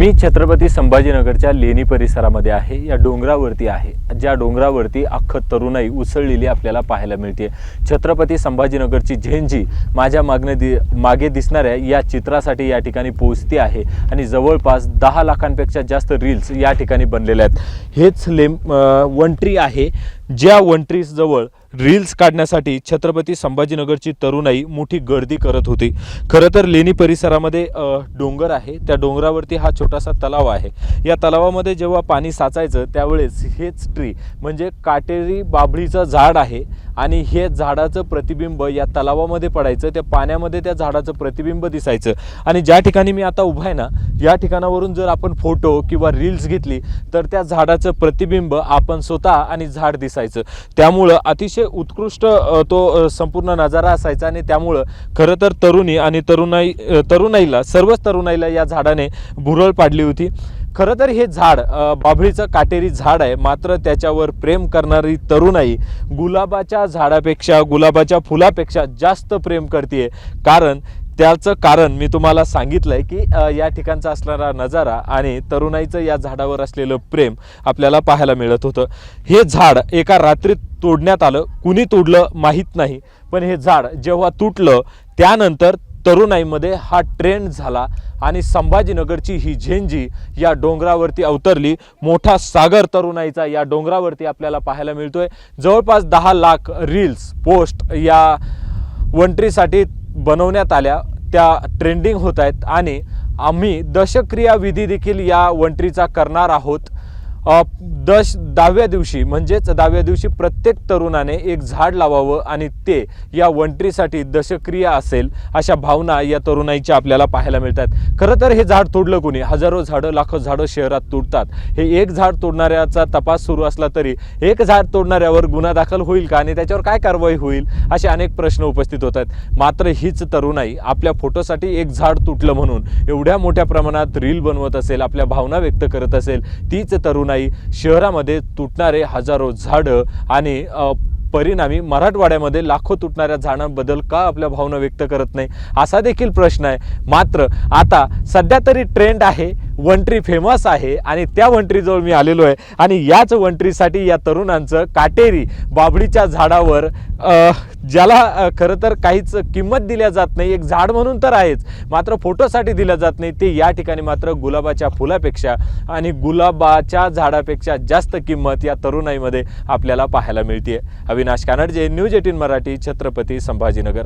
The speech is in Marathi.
मी छत्रपती संभाजीनगरच्या लेणी परिसरामध्ये आहे। या डोंगरावरती आहे, ज्या डोंगरावरती अख्खं तरुणाई उसळलेली आपल्याला पाहायला मिळते। छत्रपती संभाजीनगरची झेंजी माझ्या मागे दिसणाऱ्या या चित्रासाठी या ठिकाणी पोहोचते आहे आणि जवळपास 10 लाखांपेक्षा जास्त रील्स या ठिकाणी बनलेले आहेत। हेच वंट्री आहे, ज्या वंट्री जवळ रील्स काढण्यासाठी छत्रपती संभाजीनगरची तरुणाई मोठी गर्दी करत होती। खरं तर लेणी परिसरामध्ये डोंगर आहे, त्या डोंगरावरती हा छोटासा तलाव आहे। या तलावामध्ये जेव्हा पाणी साचायचं त्यावेळेस हेच ट्री म्हणजे काटेरी बाभळीचं झाड आहे आणि हे झाडाचं प्रतिबिंब या तलावामध्ये पडायचं, त्या पाण्यामध्ये त्या झाडाचं प्रतिबिंब दिसायचं। आणि ज्या ठिकाणी मी आता उभा आहे ना, या ठिकाणावरून जर आपण फोटो किंवा रील्स घेतली तर त्या झाडाचं प्रतिबिंब आपण स्वतः आणि झाड दिसायचं। त्यामुळं अतिशय उत्कृष्ट तो संपूर्ण नजारा असायचा आणि त्यामुळं खरं तर तरुणी आणि तरुणाईला सर्वच तरुणाईला या झाडाने भुरळ पाडली होती। खरं तर हे झाड बाभळीचं काटेरी झाड आहे, मात्र त्याच्यावर प्रेम करणारी तरुणाई गुलाबाच्या झाडापेक्षा, गुलाबाच्या फुलापेक्षा जास्त प्रेम करते। त्याचं कारण मी तुम्हाला सांगितलंय की या ठिकाणचा असणारा नजारा आणि तरुणाईचं या झाडावर असलेलं प्रेम आपल्याला पाहायला मिळत होतं। हे झाड एका रात्रीत तोडण्यात आलं, कुणी तोडलं माहीत नाही, पण हे झाड जेव्हा तुटलं त्यानंतर तरुणाईमध्ये हा ट्रेंड झाला आणि संभाजीनगरची ही झेंजी या डोंगरावरती अवतरली। मोठा सागर तरुणाईचा या डोंगरावरती आपल्याला पाहायला मिळतोय। जवळपास 10 लाख रील्स पोस्ट या वंट्रीसाठी बनवण्यात आल्या, त्या ट्रेंडिंग होत आहेत आणि आम्ही दशक्रिया विधी देखील या वंट्रीचा करणार आहोत। 10व्या दिवशी म्हणजेच 10व्या दिवशी प्रत्येक तरुणाने एक झाड लावावं आणि ते या वंट्रीसाठी दशक्रिया असेल अशा भावना या तरुणाईच्या आपल्याला पाहायला मिळतात। खरं तर हे झाड तोडलं कोणी? हजारो झाडं, लाखो झाडं शहरात तोडतात। हे एक झाड तोडणाऱ्याचा तपास सुरू असला तरी एक झाड तोडणाऱ्यावर गुन्हा दाखल होईल का आणि त्याच्यावर काय कारवाई होईल असे अनेक प्रश्न उपस्थित होत आहेत। मात्र हीच तरुणाई आपल्या फोटोसाठी एक झाड तुटलं म्हणून एवढ्या मोठ्या प्रमाणात रील बनवत असेल, आपल्या भावना व्यक्त करत असेल, तीच तरुणाई शहरामध्ये तुटणारे हजारो झाडं आणि परिणामी मराठवाड्यामध्ये लाखो तुटणाऱ्या झाडांबद्दल का आपल्या भावना व्यक्त करत नाही असा देखील प्रश्न आहे। मात्र आता सध्या तरी ट्रेंड आहे, वंट्री फेमस आहे आणि त्या वंट्रीजवळ मी आलेलो आहे आणि याच वंट्रीसाठी या तरुणांचं काटेरी बाभळीच्या झाडावर ज्याला खरं तर काहीच किंमत दिल्या जात नाही, एक झाड म्हणून तर आहेच मात्र फोटोसाठी दिल्या जात नाही, ते या ठिकाणी मात्र गुलाबाच्या फुलापेक्षा आणि गुलाबाच्या झाडापेक्षा जास्त किंमत या तरुणाईमध्ये आपल्याला पाहायला मिळते। अविनाश कानडजे, न्यूज 18 मराठी, छत्रपती संभाजीनगर।